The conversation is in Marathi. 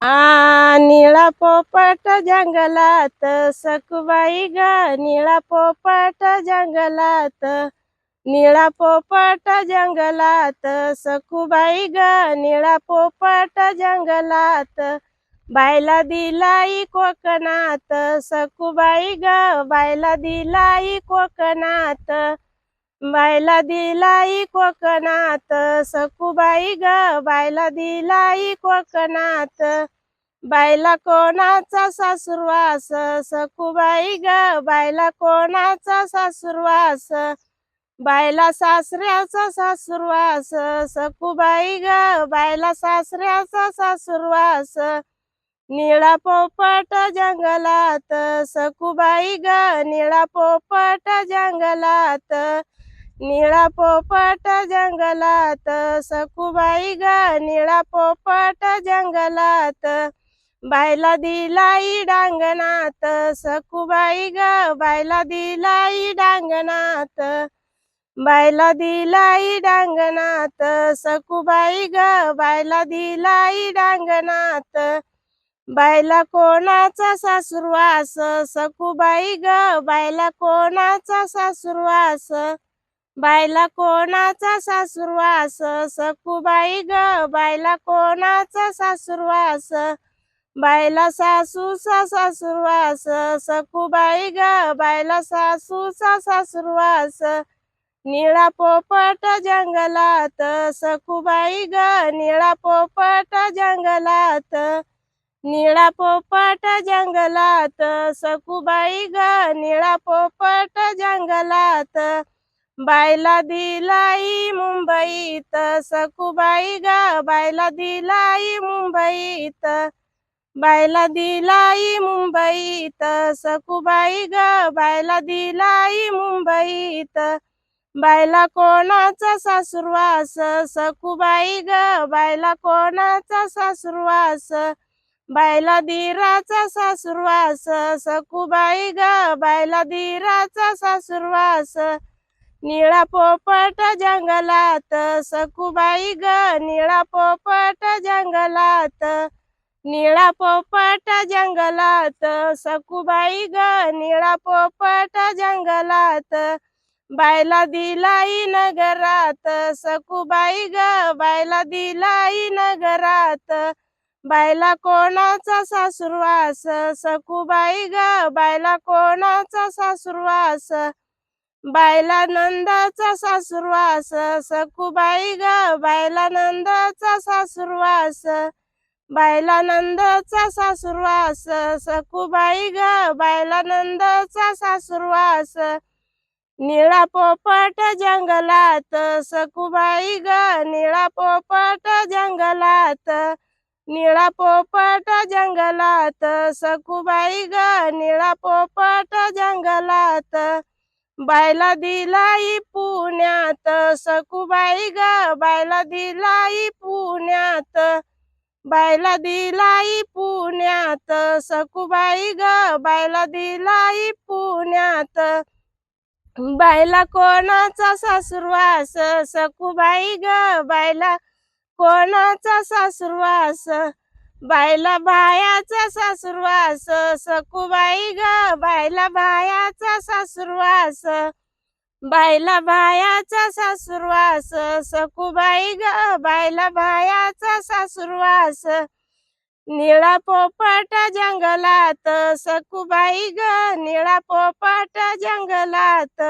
निळा पोपट जंगलात सखुबाई ग, निळा पोपट जंगलात, निळा पोपट जंगलात सखुबाई ग, निळा पोपट जंगलात, बायला दिलाई कोकणात सखुबाई ग, बायला दिलाई कोकणात, बायला दिलाई कोकणात सखुबाई ग, बायला दिलाई कोकणात, बायला कोणाचा सासुरवास सखुबाई ग, बायला कोणाचा सासुरवास, बायला सासऱ्याचा सासुरवास सखुबाई ग, बायला सासऱ्याचा सासुरवास, निळा पोपट जंगलात सखुबाई ग, निळा पोपट जंगलात, निळा पोपट जंगलात सखुबाई ग, निळा पोपट जंगलात, बायला दिलाई डांगणात सखुबाई ग, बायला दिलाई डांगणात, बायला दिलाई डांगणात सखुबाई ग, बायला दिलाई डांगणात, बायला कोणाचा सासुरवास सखुबाई ग, बायला कोणाचा सासुरवास, बायला कोणाचा सासुरवास सखुबाई ग, बायला कोणाचा सासुरवास, बायला सासूचा सासुरवास सखुबाई ग, बायला सासूचा सासुरवास, निळा पोपट जंगलात सखुबाई ग, निळा पोपट जंगलात, निळा पोपट जंगलात सखुबाई ग, निळा पोपट जंगलात, बायला दिलाई मुंबईत सखुबाई ग, बायला दिलाई मुंबईत, बायला दिलाई मुंबईत सखुबाई ग, बायला दिलाई मुंबईत, बायला कोणाचा सासुरवास सखुबाई ग, बायला कोणाचा सासुरवास, बायला दिराचा सासुरवास सखुबाई ग, बायला दिराचा सासुरवास, निळा पोपट जंगलात सखुबाई ग, निळा पोपट जंगलात, निळा पोपट जंगलात सखुबाई ग, निळा पोपट जंगलात, बायला दिलाई नगरात सखुबाई ग, बायला दिलाई नगरात, बायला कोणाचा सासुरवास सखुबाई ग, बायला कोणाचा सासुरवास, बायला नंदाचा सासुरवास सखुबाई ग, बायला नंदाचा सासुरवास, बायला नंदाचा सासुरवास सखुबाई ग, बायला नंदाचा सासुरवास, निळा पोपट जंगलात सखुबाई ग, निळा पोपट जंगलात, निळा पोपट जंगलात सखुबाई ग, निळा पोपट जंगलात, बायला दिलाई पुण्यात सखुबाई ग, बायला दिलाई पुण्यात, बायला दिलाई पुण्यात सखुबाई ग, बायला दिलाई पुण्यात, बायला कोणाचा सासुरवास सखुबाई ग, बायला कोणाचा सासुरवास, बायला बायाचा सासुरवास सखुबाई ग, बायला बायाचा सासुरवास, बायला बायाचा सासुरवास सखुबाई ग, बायला बायाचा सासुरवास, निळा पोपट जंगलात सखुबाई ग, निळा पोपट जंगलात,